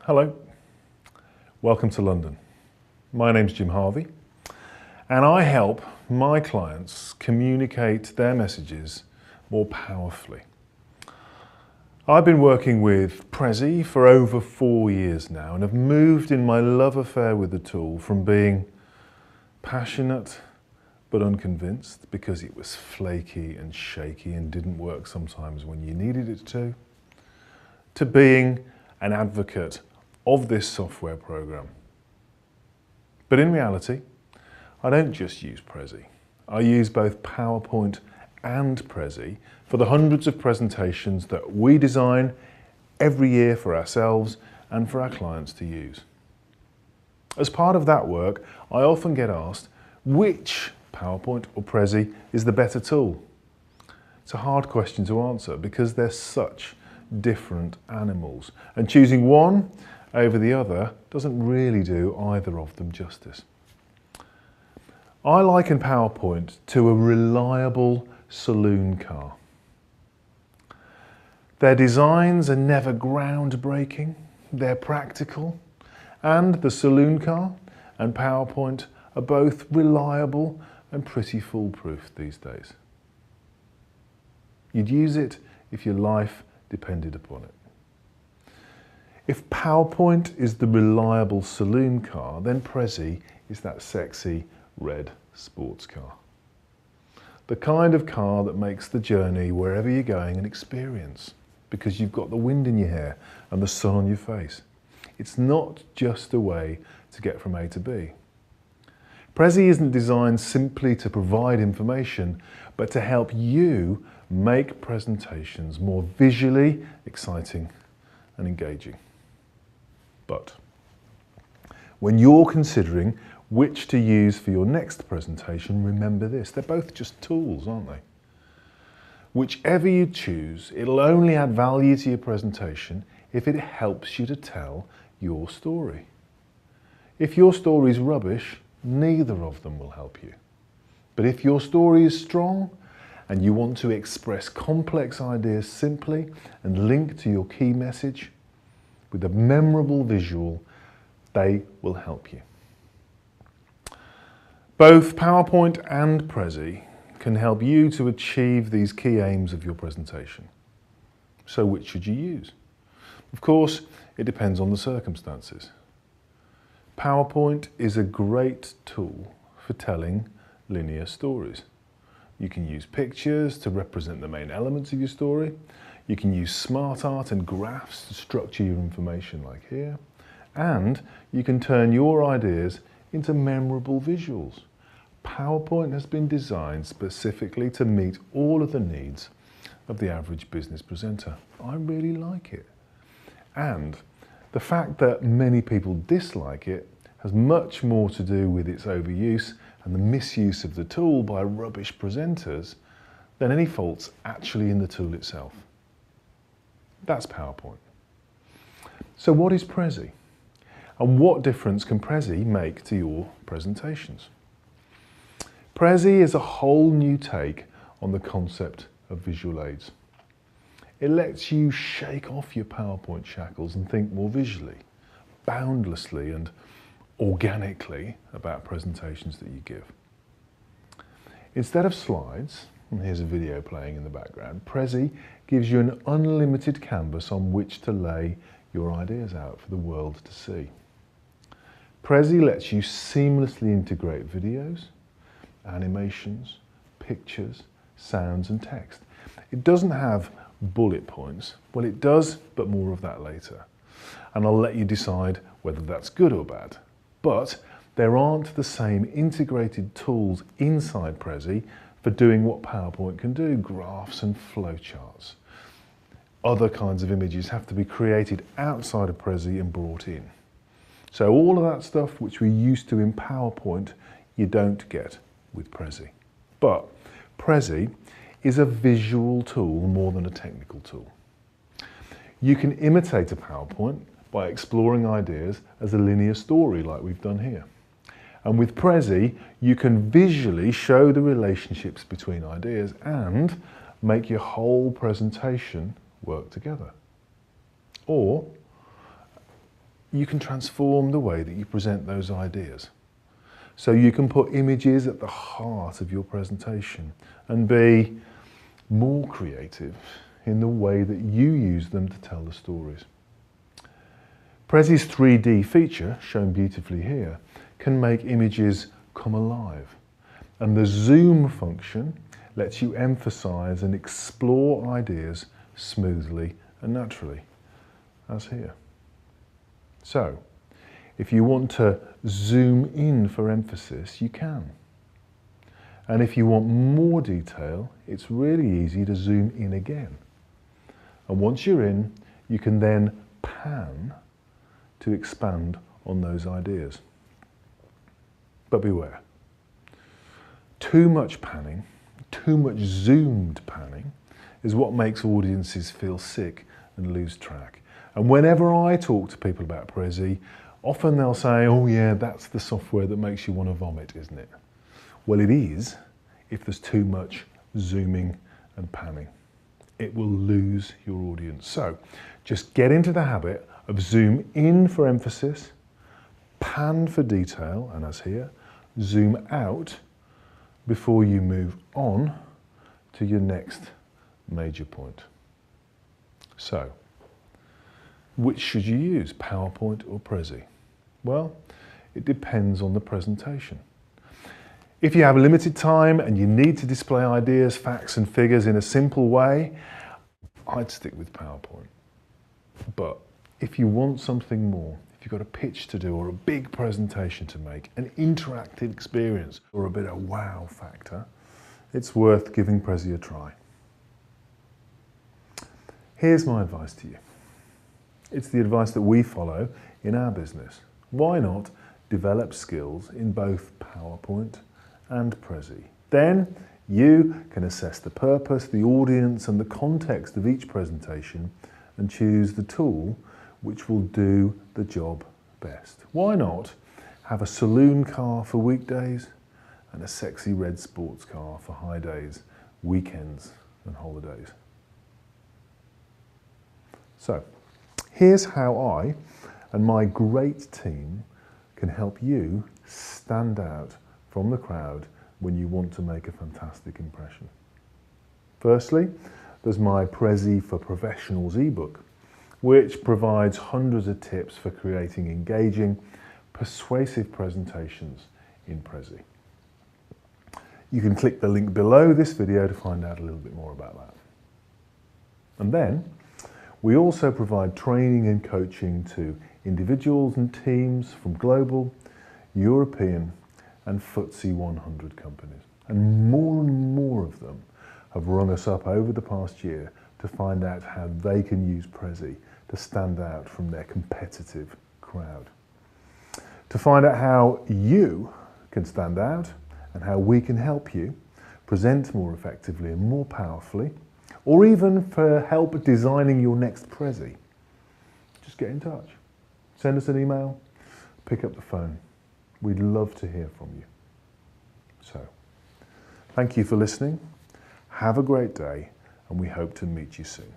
Hello, welcome to London. My name's Jim Harvey and I help my clients communicate their messages more powerfully. I've been working with Prezi for over 4 years now and have moved in my love affair with the tool from being passionate but unconvinced because it was flaky and shaky and didn't work sometimes when you needed it to being an advocate of this software program. But in reality, I don't just use Prezi. I use both PowerPoint and Prezi for the hundreds of presentations that we design every year for ourselves and for our clients to use. As part of that work, I often get asked which PowerPoint or Prezi is the better tool. It's a hard question to answer because they're such different animals, and choosing one over the other doesn't really do either of them justice. I liken PowerPoint to a reliable saloon car. Their designs are never groundbreaking, they're practical, and the saloon car and PowerPoint are both reliable and pretty foolproof these days. You'd use it if your life depended upon it. If PowerPoint is the reliable saloon car, then Prezi is that sexy red sports car. The kind of car that makes the journey wherever you're going an experience because you've got the wind in your hair and the sun on your face. It's not just a way to get from A to B. Prezi isn't designed simply to provide information, but to help you make presentations more visually exciting and engaging. But when you're considering which to use for your next presentation, remember this, they're both just tools, aren't they? Whichever you choose, it'll only add value to your presentation if it helps you to tell your story. If your story is rubbish, neither of them will help you. But if your story is strong and you want to express complex ideas simply and link to your key message with a memorable visual, they will help you. Both PowerPoint and Prezi can help you to achieve these key aims of your presentation. So which should you use? Of course, it depends on the circumstances. PowerPoint is a great tool for telling linear stories. You can use pictures to represent the main elements of your story. You can use smart art and graphs to structure your information like here. And you can turn your ideas into memorable visuals. PowerPoint has been designed specifically to meet all of the needs of the average business presenter. I really like it. And the fact that many people dislike it has much more to do with its overuse and the misuse of the tool by rubbish presenters than any faults actually in the tool itself. That's PowerPoint. So what is Prezi? And what difference can Prezi make to your presentations? Prezi is a whole new take on the concept of visual aids. It lets you shake off your PowerPoint shackles and think more visually, boundlessly and organically about presentations that you give. Instead of slides, and here's a video playing in the background, Prezi gives you an unlimited canvas on which to lay your ideas out for the world to see. Prezi lets you seamlessly integrate videos, animations, pictures, sounds and text. It doesn't have bullet points. Well, it does, but more of that later. And I'll let you decide whether that's good or bad. But there aren't the same integrated tools inside Prezi for doing what PowerPoint can do, graphs and flowcharts. Other kinds of images have to be created outside of Prezi and brought in. So all of that stuff which we're used to in PowerPoint, you don't get with Prezi. But Prezi is a visual tool more than a technical tool. You can imitate a PowerPoint by exploring ideas as a linear story like we've done here. And with Prezi, you can visually show the relationships between ideas and make your whole presentation work together. Or you can transform the way that you present those ideas. So you can put images at the heart of your presentation and be more creative in the way that you use them to tell the stories. Prezi's 3D feature, shown beautifully here, can make images come alive. And the zoom function lets you emphasize and explore ideas smoothly and naturally, as here. So, if you want to zoom in for emphasis, you can. And if you want more detail, it's really easy to zoom in again. And once you're in, you can then pan to expand on those ideas. But beware. Too much panning, too much zoomed panning, is what makes audiences feel sick and lose track. And whenever I talk to people about Prezi, often they'll say, oh yeah, that's the software that makes you want to vomit, isn't it? Well, it is if there's too much zooming and panning. It will lose your audience. So just get into the habit of zoom in for emphasis, pan for detail, and as here, zoom out before you move on to your next major point. So, which should you use, PowerPoint or Prezi? Well, it depends on the presentation. If you have limited time and you need to display ideas, facts and figures in a simple way, I'd stick with PowerPoint. But if you want something more, if you've got a pitch to do or a big presentation to make, an interactive experience or a bit of wow factor, it's worth giving Prezi a try. Here's my advice to you. It's the advice that we follow in our business. Why not develop skills in both PowerPoint and Prezi? Then you can assess the purpose, the audience and the context of each presentation and choose the tool which will do the job best. Why not have a saloon car for weekdays and a sexy red sports car for high days, weekends and holidays? So, here's how I and my great team can help you stand out from the crowd when you want to make a fantastic impression. Firstly, there's my Prezi for Professionals ebook, which provides hundreds of tips for creating engaging, persuasive presentations in Prezi. You can click the link below this video to find out a little bit more about that. And then, we also provide training and coaching to individuals and teams from global, European and FTSE 100 companies. And more of them have rung us up over the past year to find out how they can use Prezi to stand out from their competitive crowd. To find out how you can stand out and how we can help you present more effectively and more powerfully, or even for help designing your next Prezi, just get in touch. Send us an email, pick up the phone. We'd love to hear from you. So, thank you for listening. Have a great day, and we hope to meet you soon.